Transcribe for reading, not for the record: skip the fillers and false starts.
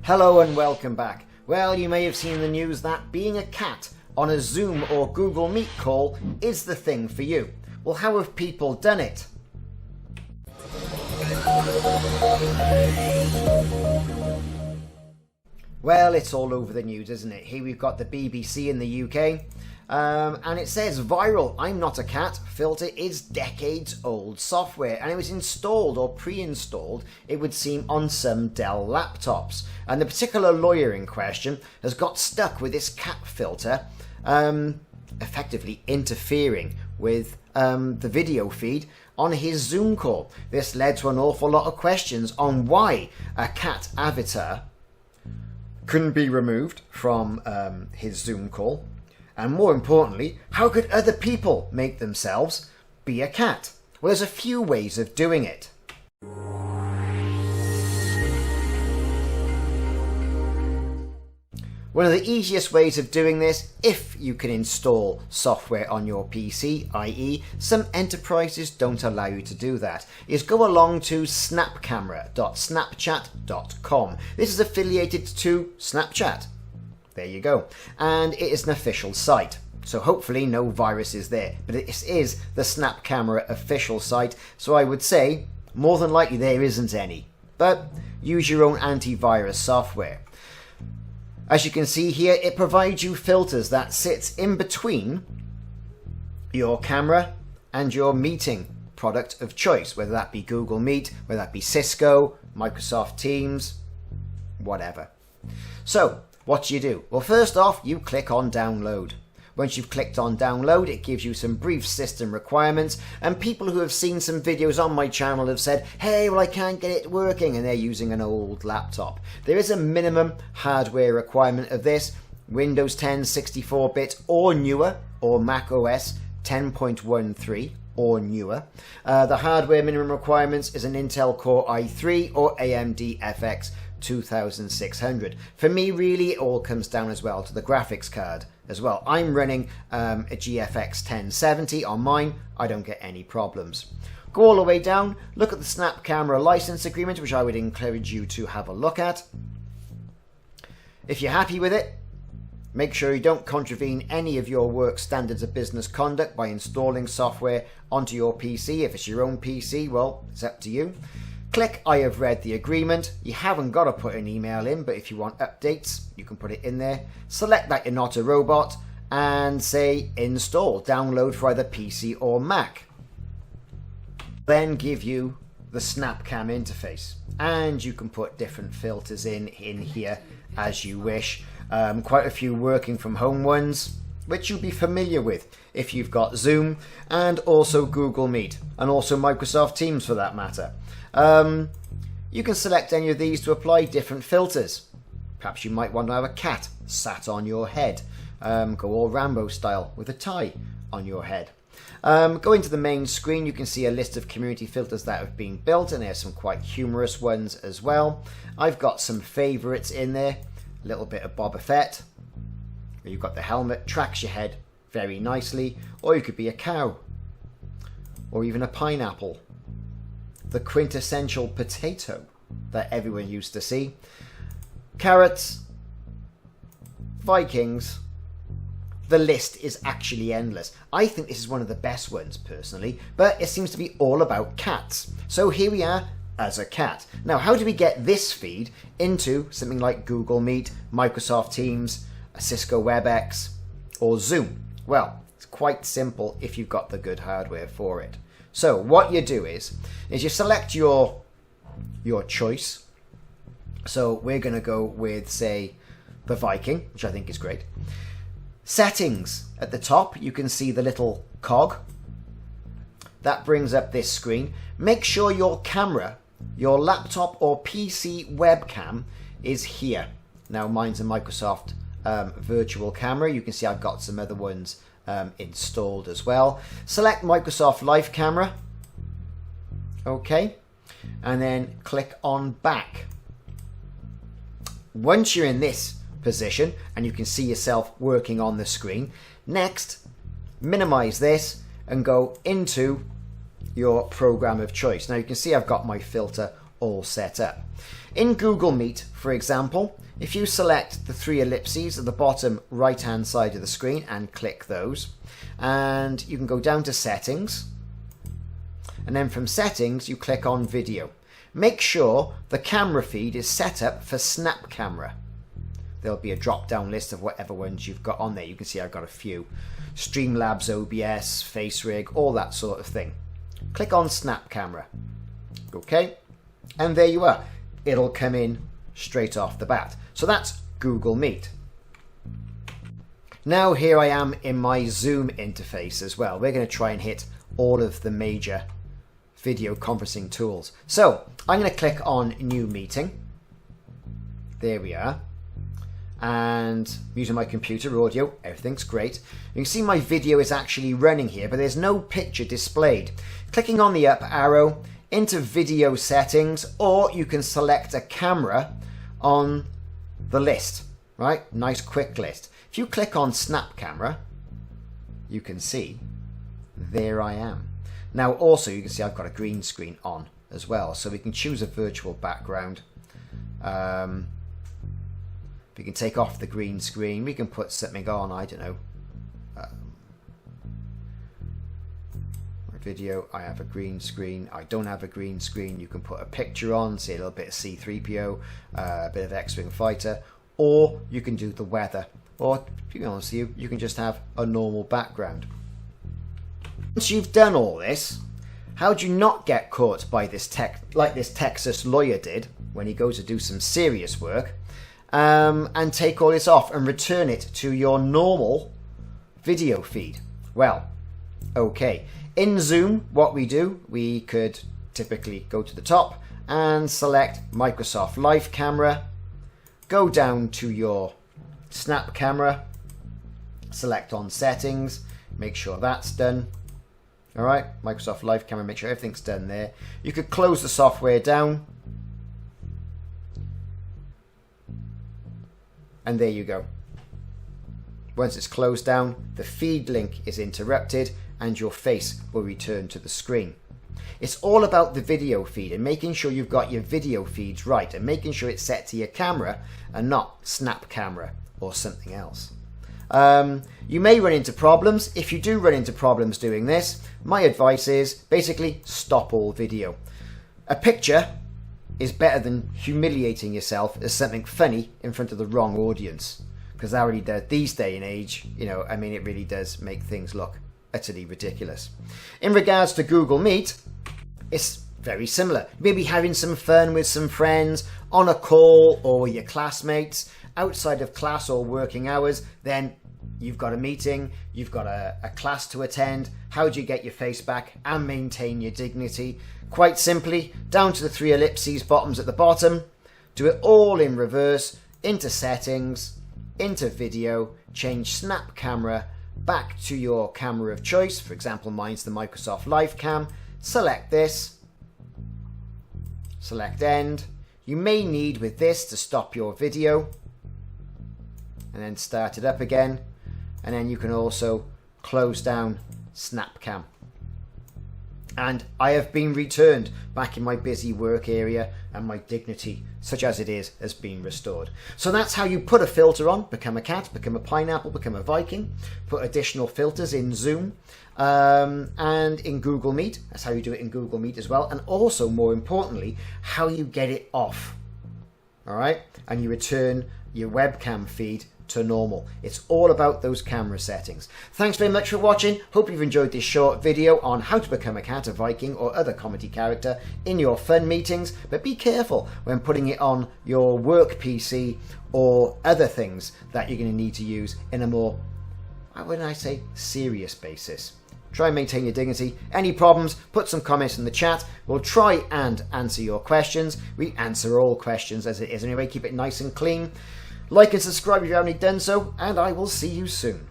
Hello and welcome back. Well, you may have seen in the news that being a cat on a Zoom or Google Meet call is the thing for you. Well, how have people done it? Well, it's all over the news, isn't it? Here we've got the BBC in the UK. And it says, viral, I'm not a cat, filter is decades old software, and it was installed or pre-installed, it would seem, on some Dell laptops. And the particular lawyer in question has got stuck with this cat filter, effectively interfering with the video feed on his Zoom call. This led to an awful lot of questions on why a cat avatar couldn't be removed from his Zoom call. And more importantly, how could other people make themselves be a cat? Well, there's a few ways of doing it. One of the easiest ways of doing this, if you can install software on your PC, i.e. some enterprises don't allow you to do that, is go along to snapcamera.snapchat.com. This is affiliated to Snapchat. There you go. And it is an official site. So hopefully no viruses there. But this is the Snap Camera official site. So I would say more than likely there isn't any. But use your own antivirus software. As you can see here, it provides you filters that sits in between your camera and your meeting product of choice. Whether that be Google Meet, whether that be Cisco, Microsoft Teams, whatever. So what do? Well, first off, you click on download. Once you've clicked on download, it gives you some brief system requirements, and people who have seen some videos on my channel have said, hey, well, I can't get it working, and they're using an old laptop. There is a minimum hardware requirement of this: Windows 10 64-bit or newer, or Mac OS 10.13 or newer. The hardware minimum requirements is an Intel Core i3 or AMD FX 2600. For me, really, it all comes down as well to the graphics card as well. I'm running a GFX 1070 on mine. I don't get any problems. Go all the way down, look at the Snap Camera license agreement, which I would encourage you to have a look at. If you're happy with it, make sure you don't contravene any of your work standards of business conduct by installing software onto your PC. If it's your own PC, well, it's up to you. Click I have read the agreement. You haven't got to put an email in, but if you want updates, you can put it in there. Select that you're not a robot and say install, download for either PC or Mac. Then give you the Snapcam interface, and you can put different filters in here as you wish. Quite a few working from home ones, which you'll be familiar with if you've got Zoom, and also Google Meet, and also Microsoft Teams for that matter. You can select any of these to apply different filters. Perhaps you might want to have a cat sat on your head. Go all Rambo style with a tie on your head. Go into the main screen, you can see a list of community filters that have been built, and there's some quite humorous ones as well. I've got some favourites in there. A little bit of Boba Fett. You've got the helmet, tracks your head very nicely. Or you could be a cow. Or even a pineapple. The quintessential potato that everyone used to see. Carrots. Vikings. The list is actually endless. I think this is one of the best ones personally, but it seems to be all about cats. So here we are as a cat. Now, how do we get this feed into something like Google Meet, Microsoft Teams, Cisco WebEx, or Zoom? Well, it's quite simple if you've got the good hardware for it. So what you do is you select your choice. So we're going to go with, say, the Viking, which I think is great. Settings. At the top, you can see the little cog. That brings up this screen. Make sure your camera, your laptop or PC webcam is here. Now, mine's a Microsoft virtual camera. You can see I've got some other ones installed as well. Select Microsoft Live Camera. Okay. And then click on back. Once you're in this position and you can see yourself working on the screen, next minimize this and go into your program of choice. Now you can see I've got my filter all set up. In Google Meet, for example, if you select the 3 ellipses at the bottom right hand side of the screen and click those, and you can go down to settings, and then from settings you click on video. Make sure the camera feed is set up for Snap Camera. There'll be a drop down list of whatever ones you've got on there. You can see I've got a few. Streamlabs, OBS, FaceRig, all that sort of thing. Click on Snap Camera. Okay, and there you are. It'll come in straight off the bat. So that's Google Meet. Now here I am in my Zoom interface as well. We're going to try and hit all of the major video conferencing tools. So I'm going to click on New Meeting. There we are. And using my computer, audio, everything's great. You can see my video is actually running here, but there's no picture displayed. Clicking on the up arrow into video settings, or you can select a camera on the list, right? Nice quick list. If you click on Snap Camera, you can see there I am. Now also you can see I've got a green screen on as well, so we can choose a virtual background. We can take off the green screen, we can put something on, I don't know. Video, I have a green screen, I don't have a green screen. You can put a picture on, say a little bit of C-3PO, a bit of X-Wing fighter, or you can do the weather, or to be honest with you, you can just have a normal background. Once you've done all this, how do you not get caught by this like this Texas lawyer did when he goes to do some serious work, and take all this off and return it to your normal video feed? Well, okay. In Zoom, what we do, we could typically go to the top and select Microsoft Live Camera, go down to your Snap Camera, select on settings, make sure that's done. All right, Microsoft Live Camera, make sure everything's done there. You could close the software down. And there you go. Once it's closed down, the feed link is interrupted and your face will return to the screen. It's all about the video feed and making sure you've got your video feeds right and making sure it's set to your camera and not Snap Camera or something else. You may run into problems. If you do run into problems doing this, my advice is basically stop all video. A picture is better than humiliating yourself as something funny in front of the wrong audience, because that really does, these day and age, you know, I mean, it really does make things look utterly ridiculous. In regards to Google Meet, it's very similar. You may be having some fun with some friends on a call or your classmates outside of class or working hours. Then you've got a meeting, you've got a class to attend. How do you get your face back and maintain your dignity? Quite simply, down to the 3 ellipses bottoms at the bottom, do it all in reverse, into settings, into video, change Snap Camera back to your camera of choice. For example, mine's the Microsoft Live Cam. Select this, select end. You may need with this to stop your video and then start it up again, and then you can also close down Snapcam. And I have been returned back in my busy work area, and my dignity, such as it is, has been restored. So that's how you put a filter on, become a cat, become a pineapple, become a Viking, put additional filters in Zoom, and in Google Meet. That's how you do it in Google Meet as well. And also, more importantly, how you get it off. All right? And you return your webcam feed to normal. It's all about those camera settings. Thanks very much for watching. Hope you've enjoyed this short video on how to become a cat, a Viking, or other comedy character in your fun meetings. But be careful when putting it on your work PC or other things that you're going to need to use in a more, when I say, serious basis. Try and maintain your dignity. Any problems, put some comments in the chat. We'll try and answer your questions. We answer all questions as it is anyway. Keep it nice and clean. Like and subscribe if you haven't done so, and I will see you soon.